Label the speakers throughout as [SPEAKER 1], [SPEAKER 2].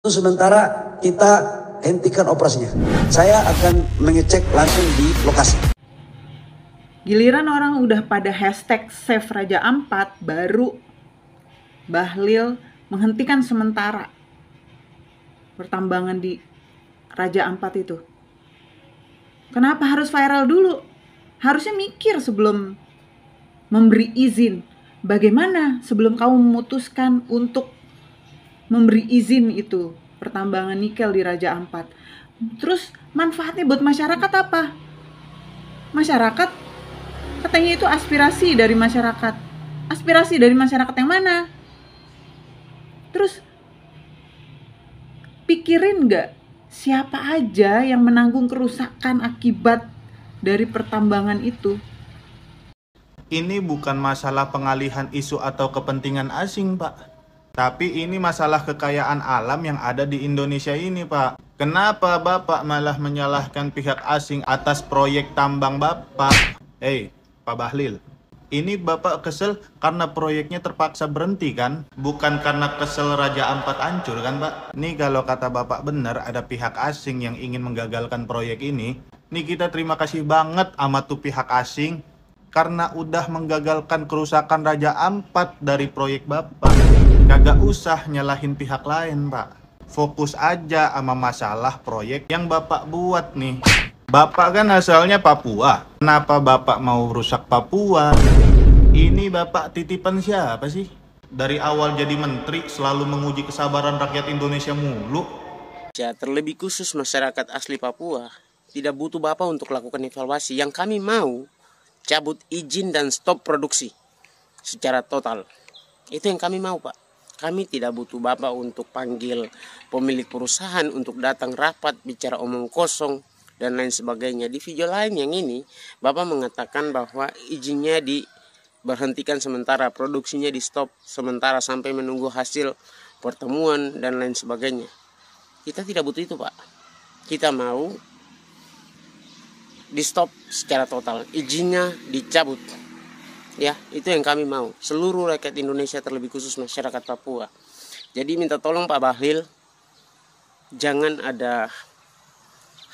[SPEAKER 1] Sementara kita hentikan operasinya. Saya akan mengecek langsung di lokasi.
[SPEAKER 2] Giliran orang udah pada hashtag Save Raja Ampat, baru Bahlil menghentikan sementara pertambangan di Raja Ampat itu. Kenapa harus viral dulu? Harusnya mikir sebelum memberi izin. Bagaimana sebelum kamu memutuskan untuk memberi izin itu pertambangan nikel di Raja Ampat? Terus manfaatnya buat masyarakat apa? Masyarakat katanya itu aspirasi dari masyarakat. Aspirasi dari masyarakat yang mana? Terus pikirin gak siapa aja yang menanggung kerusakan akibat dari pertambangan itu?
[SPEAKER 3] Ini bukan masalah pengalihan isu atau kepentingan asing, Pak. Tapi ini masalah kekayaan alam yang ada di Indonesia ini, Pak. Kenapa Bapak malah menyalahkan pihak asing atas proyek tambang Bapak? Pak Bahlil, ini Bapak kesel karena proyeknya terpaksa berhenti kan? Bukan karena kesel Raja Ampat hancur kan, Pak? Nih kalau kata Bapak benar ada pihak asing yang ingin menggagalkan proyek ini, nih kita terima kasih banget sama tuh pihak asing karena udah menggagalkan kerusakan Raja Ampat dari proyek Bapak. Kagak usah nyalahin pihak lain, Pak. Fokus aja sama masalah proyek yang Bapak buat nih. Bapak kan asalnya Papua. Kenapa Bapak mau rusak Papua? Ini Bapak titipan siapa sih? Dari awal jadi menteri selalu menguji kesabaran rakyat Indonesia mulu.
[SPEAKER 4] Terlebih khusus masyarakat asli Papua tidak butuh Bapak untuk lakukan evaluasi. Yang kami mau cabut izin dan stop produksi secara total. Itu yang kami mau, Pak. Kami tidak butuh Bapak untuk panggil pemilik perusahaan untuk datang rapat, bicara omong kosong, dan lain sebagainya. Di video lain yang ini, Bapak mengatakan bahwa izinnya diberhentikan sementara, produksinya di stop sementara sampai menunggu hasil pertemuan dan lain sebagainya. Kita tidak butuh itu, Pak. Kita mau di stop secara total, izinnya dicabut. Ya, itu yang kami mau. Seluruh rakyat Indonesia, terlebih khusus masyarakat Papua. Jadi minta tolong Pak Bahlil, jangan ada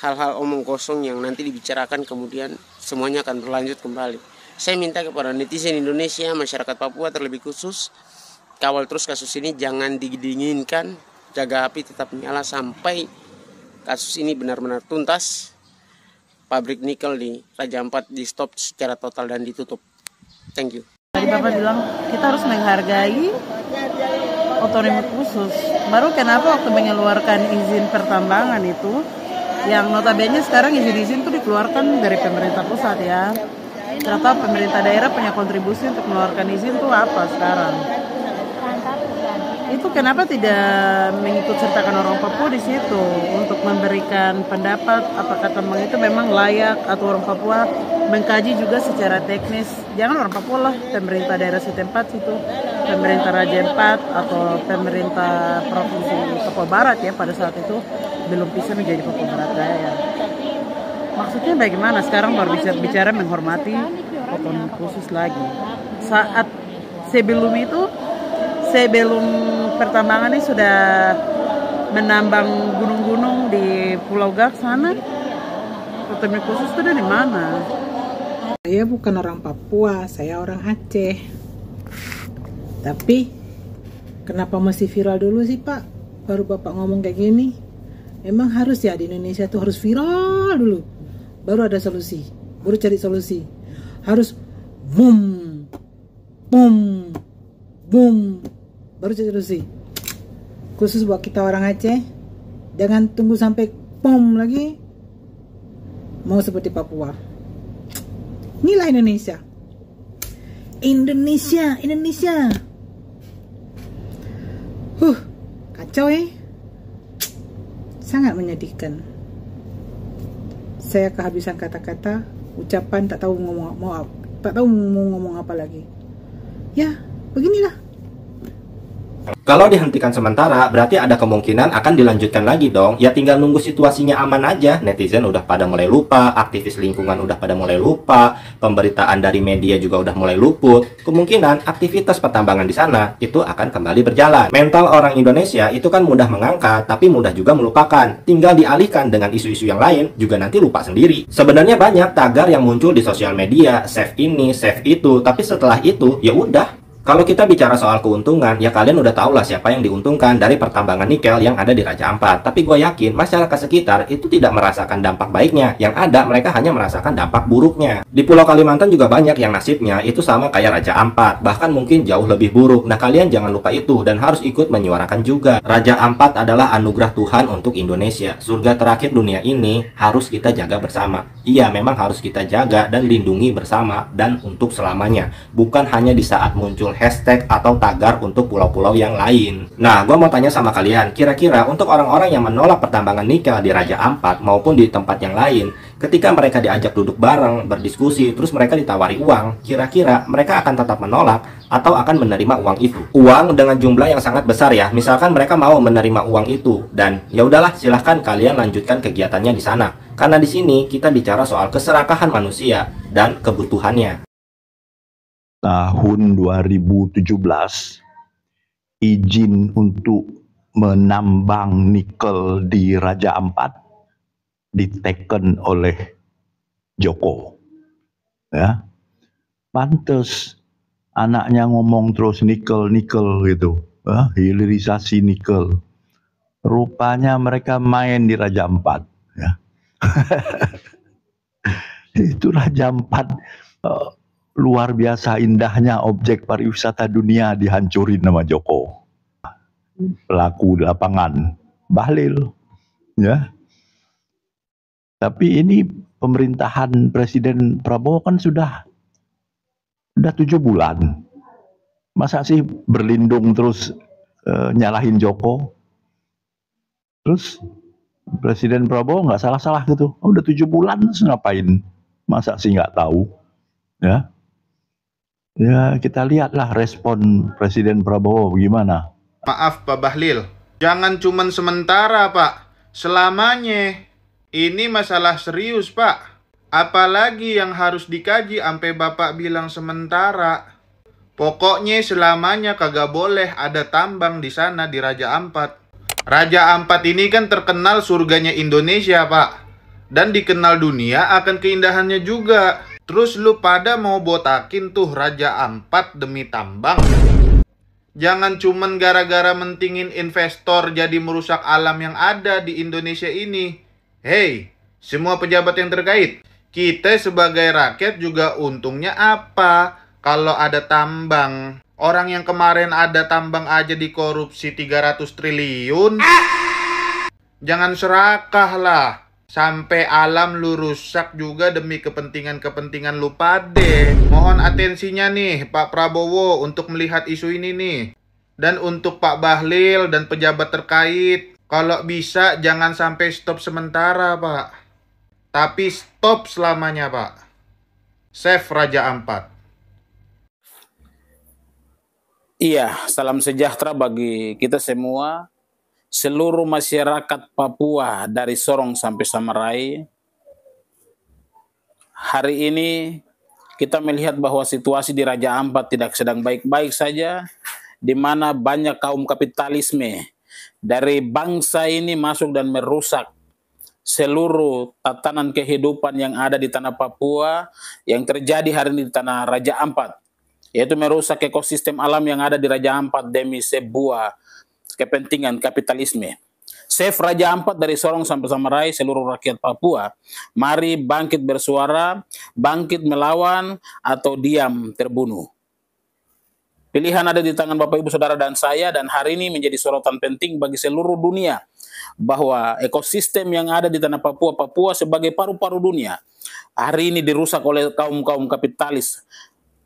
[SPEAKER 4] hal-hal omong kosong yang nanti dibicarakan kemudian semuanya akan berlanjut kembali. Saya minta kepada netizen Indonesia, masyarakat Papua terlebih khusus, kawal terus kasus ini, jangan didinginkan, jaga api tetap menyala sampai kasus ini benar-benar tuntas. Pabrik nikel di Raja Ampat di stop secara total dan ditutup. Thank you.
[SPEAKER 2] Tadi Bapak bilang kita harus menghargai otonomi khusus. Baru kenapa waktu mengeluarkan izin pertambangan itu, yang notabene sekarang izin-izin itu dikeluarkan dari pemerintah pusat ya. Ternyata pemerintah daerah punya kontribusi untuk mengeluarkan izin itu apa sekarang? Itu kenapa tidak mengikut sertakan orang Papua di situ untuk memberikan pendapat apakah tambang itu memang layak, atau orang Papua mengkaji juga secara teknis. Jangan orang Papua lah, pemerintah daerah setempat situ, pemerintah Raja Ampat atau pemerintah provinsi Papua Barat ya, pada saat itu belum bisa menjadi Papua Barat Daya. Maksudnya bagaimana sekarang baru bicara menghormati otonomi khusus lagi. Saat sebelum pertambangan ini sudah menambang gunung-gunung di Pulau Gak sana, otonomi khusus itu dari mana?
[SPEAKER 5] Saya bukan orang Papua, saya orang Aceh. Tapi kenapa masih viral dulu sih Pak? Baru Bapak ngomong kayak gini. Emang harus ya di Indonesia tuh harus viral dulu, baru ada solusi, baru cari solusi. Harus boom, boom, boom, baru cari solusi. Khusus buat kita orang Aceh, jangan tunggu sampai pom lagi mau seperti Papua. Inilah Indonesia. Indonesia. Kacau sangat menyedihkan. Saya kehabisan kata-kata, ucapan, tak tahu mau ngomong apa lagi. Ya, beginilah.
[SPEAKER 6] Kalau dihentikan sementara, berarti ada kemungkinan akan dilanjutkan lagi dong. Ya tinggal nunggu situasinya aman aja. Netizen udah pada mulai lupa, aktivis lingkungan udah pada mulai lupa, pemberitaan dari media juga udah mulai luput. Kemungkinan aktivitas pertambangan di sana itu akan kembali berjalan. Mental orang Indonesia itu kan mudah mengangkat, tapi mudah juga melupakan. Tinggal dialihkan dengan isu-isu yang lain, juga nanti lupa sendiri. Sebenarnya banyak tagar yang muncul di sosial media, save ini, save itu, tapi setelah itu, ya udah. Kalau kita bicara soal keuntungan, ya kalian udah tahu lah siapa yang diuntungkan dari pertambangan nikel yang ada di Raja Ampat. Tapi gue yakin masyarakat sekitar itu tidak merasakan dampak baiknya. Yang ada mereka hanya merasakan dampak buruknya. Di Pulau Kalimantan juga banyak yang nasibnya itu sama kayak Raja Ampat, bahkan mungkin jauh lebih buruk. Nah kalian jangan lupa itu dan harus ikut menyuarakan juga. Raja Ampat adalah anugerah Tuhan untuk Indonesia. Surga terakhir dunia ini harus kita jaga bersama. Iya, memang harus kita jaga dan lindungi bersama dan untuk selamanya. Bukan hanya di saat muncul hashtag atau tagar untuk pulau-pulau yang lain. Nah, gue mau tanya sama kalian, kira-kira untuk orang-orang yang menolak pertambangan nikel di Raja Ampat maupun di tempat yang lain, ketika mereka diajak duduk bareng, berdiskusi, terus mereka ditawari uang, kira-kira mereka akan tetap menolak atau akan menerima uang itu? Uang dengan jumlah yang sangat besar ya, misalkan mereka mau menerima uang itu, dan ya udahlah, silahkan kalian lanjutkan kegiatannya di sana. Karena di sini kita bicara soal keserakahan manusia dan kebutuhannya.
[SPEAKER 7] Tahun 2017 izin untuk menambang nikel di Raja Ampat diteken oleh Joko. Ya. Pantes anaknya ngomong terus nikel gitu. Hilirisasi nikel. Rupanya mereka main di Raja Ampat. Ya. Itu Raja Ampat. Luar biasa indahnya objek pariwisata dunia dihancurin sama Joko. Pelaku di lapangan, Bahlil. Ya. Tapi ini pemerintahan Presiden Prabowo kan sudah 7 bulan. Masa sih berlindung terus nyalahin Joko? Terus Presiden Prabowo nggak salah-salah gitu. Udah 7 bulan terus ngapain? Masa sih nggak tahu? Ya. Ya, kita lihatlah respon Presiden Prabowo gimana.
[SPEAKER 3] Maaf Pak Bahlil, jangan cuman sementara Pak, selamanya. Ini masalah serius Pak. Apalagi yang harus dikaji sampai Bapak bilang sementara. Pokoknya selamanya kagak boleh ada tambang di sana di Raja Ampat. Raja Ampat ini kan terkenal surganya Indonesia Pak. Dan dikenal dunia akan keindahannya juga. Terus lu pada mau botakin tuh Raja Ampat demi tambang. Jangan cuman gara-gara mentingin investor jadi merusak alam yang ada di Indonesia ini. Hei, semua pejabat yang terkait, kita sebagai rakyat juga untungnya apa kalau ada tambang? Orang yang kemarin ada tambang aja dikorupsi 300 triliun. Jangan serakah lah. Sampai alam lu rusak juga demi kepentingan-kepentingan lu pade. Mohon atensinya nih Pak Prabowo untuk melihat isu ini nih. Dan untuk Pak Bahlil dan pejabat terkait, kalau bisa jangan sampai stop sementara Pak. Tapi stop selamanya Pak. Save Raja Ampat.
[SPEAKER 8] Iya, salam sejahtera bagi kita semua. Seluruh masyarakat Papua dari Sorong sampai Samarai. Hari ini kita melihat bahwa situasi di Raja Ampat tidak sedang baik-baik saja, di mana banyak kaum kapitalisme dari bangsa ini masuk dan merusak seluruh tatanan kehidupan yang ada di tanah Papua yang terjadi hari ini di tanah Raja Ampat, yaitu merusak ekosistem alam yang ada di Raja Ampat demi sebuah kepentingan kapitalisme. Save Raja Ampat dari Sorong sampai Samarai, seluruh rakyat Papua. Mari bangkit bersuara, bangkit melawan, atau diam terbunuh. Pilihan ada di tangan Bapak Ibu Saudara dan saya, dan hari ini menjadi sorotan penting bagi seluruh dunia bahwa ekosistem yang ada di tanah Papua, Papua sebagai paru-paru dunia, hari ini dirusak oleh kaum-kaum kapitalis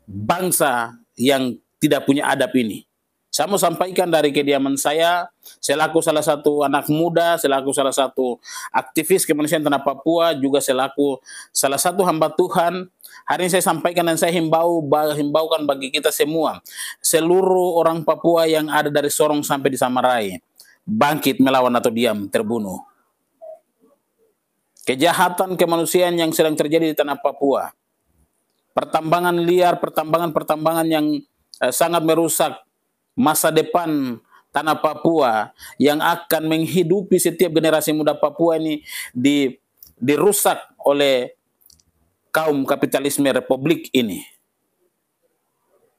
[SPEAKER 8] bangsa yang tidak punya adab ini. Saya mau sampaikan dari kediaman saya, selaku salah satu anak muda, selaku salah satu aktivis kemanusiaan tanah Papua, juga selaku salah satu hamba Tuhan. Hari ini saya sampaikan dan saya himbaukan bagi kita semua, seluruh orang Papua yang ada dari Sorong sampai di Samarai, bangkit melawan atau diam terbunuh. Kejahatan kemanusiaan yang sedang terjadi di tanah Papua, pertambangan liar, pertambangan yang sangat merusak masa depan tanah Papua, yang akan menghidupi setiap generasi muda Papua ini dirusak oleh kaum kapitalisme republik ini.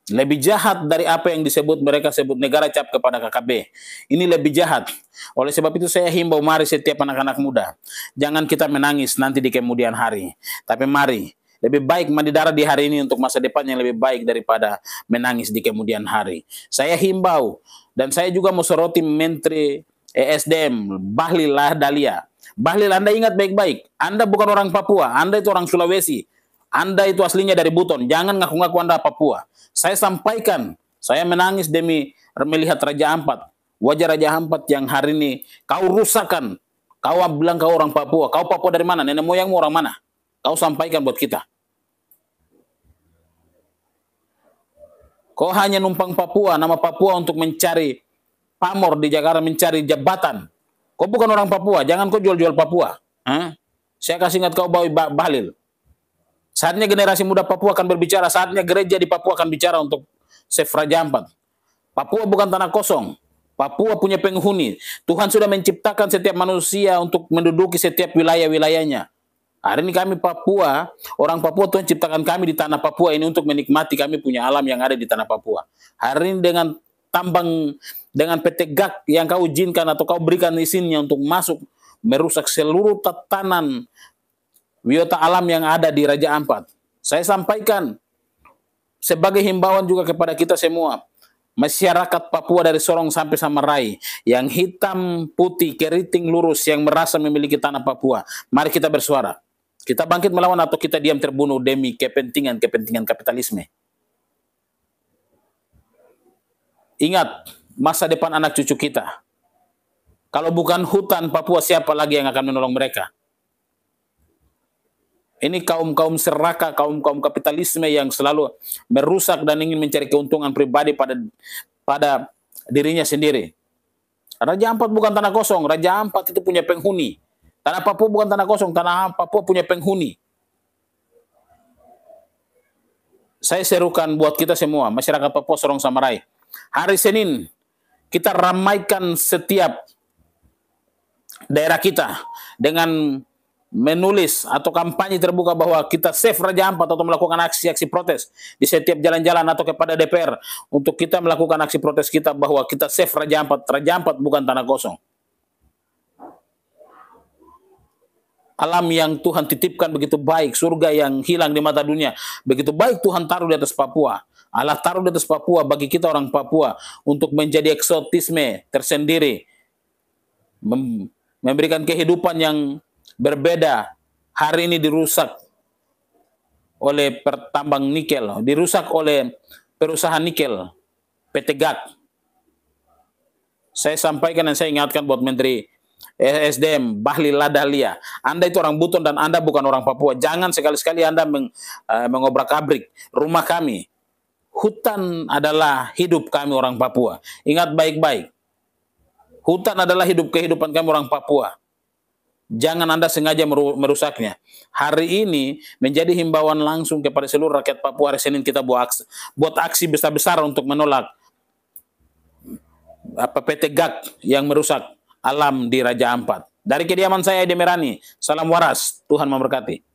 [SPEAKER 8] Lebih jahat dari apa yang mereka sebut negara cap kepada KKB. Ini lebih jahat. Oleh sebab itu saya himbau, mari setiap anak-anak muda, jangan kita menangis nanti di kemudian hari. Tapi mari, lebih baik mandi darah di hari ini untuk masa depan yang lebih baik daripada menangis di kemudian hari. Saya himbau, dan saya juga mau soroti Menteri ESDM, Bahlil Lahadalia. Bahlil, Anda ingat baik-baik, Anda bukan orang Papua, Anda itu orang Sulawesi. Anda itu aslinya dari Buton, jangan ngaku-ngaku Anda Papua. Saya sampaikan, saya menangis demi melihat Raja Ampat. Wajah Raja Ampat yang hari ini kau rusakkan. Kau bilang kau orang Papua, kau Papua dari mana? Nenek moyangmu orang mana? Kau sampaikan buat kita. Kau hanya numpang Papua, nama Papua untuk mencari pamor di Jakarta, mencari jabatan. Kau bukan orang Papua, jangan kau jual-jual Papua. Saya kasih ingat kau Bahlil. Saatnya generasi muda Papua akan berbicara, saatnya gereja di Papua akan bicara untuk save Raja Ampat. Papua bukan tanah kosong. Papua punya penghuni. Tuhan sudah menciptakan setiap manusia untuk menduduki setiap wilayah-wilayahnya. Hari ini kami Papua, orang Papua, Tuhan ciptakan kami di tanah Papua ini untuk menikmati kami punya alam yang ada di tanah Papua. Hari ini dengan tambang, dengan PT GAK yang kau izinkan atau kau berikan izinnya untuk masuk, merusak seluruh tatanan biota alam yang ada di Raja Ampat. Saya sampaikan sebagai himbauan juga kepada kita semua, masyarakat Papua dari Sorong sampai Samarai, yang hitam, putih, keriting, lurus, yang merasa memiliki tanah Papua. Mari kita bersuara. Kita bangkit melawan atau kita diam terbunuh demi kepentingan kapitalisme. Ingat, masa depan anak cucu kita. Kalau bukan hutan Papua, siapa lagi yang akan menolong mereka? Ini kaum-kaum serakah, kaum-kaum kapitalisme yang selalu merusak dan ingin mencari keuntungan pribadi pada dirinya sendiri. Raja Ampat bukan tanah kosong, Raja Ampat itu punya penghuni. Tanah Papua bukan tanah kosong, tanah Papua punya penghuni. Saya serukan buat kita semua, masyarakat Papua Sorong Samarai. Hari Senin, kita ramaikan setiap daerah kita dengan menulis atau kampanye terbuka bahwa kita save Raja Ampat atau melakukan aksi-aksi protes di setiap jalan-jalan atau kepada DPR untuk kita melakukan aksi protes kita bahwa kita save Raja Ampat. Raja Ampat bukan tanah kosong. Alam yang Tuhan titipkan begitu baik, surga yang hilang di mata dunia, begitu baik Tuhan taruh di atas Papua. Allah taruh di atas Papua bagi kita orang Papua untuk menjadi eksotisme tersendiri, memberikan kehidupan yang berbeda. Hari ini dirusak oleh pertambang nikel, dirusak oleh perusahaan nikel, PT GAK. Saya sampaikan dan saya ingatkan buat Menteri SDM, Bahlil Lahadalia. Anda itu orang Buton dan Anda bukan orang Papua. Jangan sekali-sekali Anda mengobrak-abrik rumah kami. Hutan adalah hidup kami orang Papua. Ingat baik-baik. Hutan adalah kehidupan kami orang Papua. Jangan Anda sengaja merusaknya. Hari ini menjadi himbauan langsung kepada seluruh rakyat Papua. Hari Senin kita buat aksi besar-besar untuk menolak PT GAK yang merusak alam di Raja Ampat. Dari kediaman saya, Edi Merani. Salam waras. Tuhan memberkati.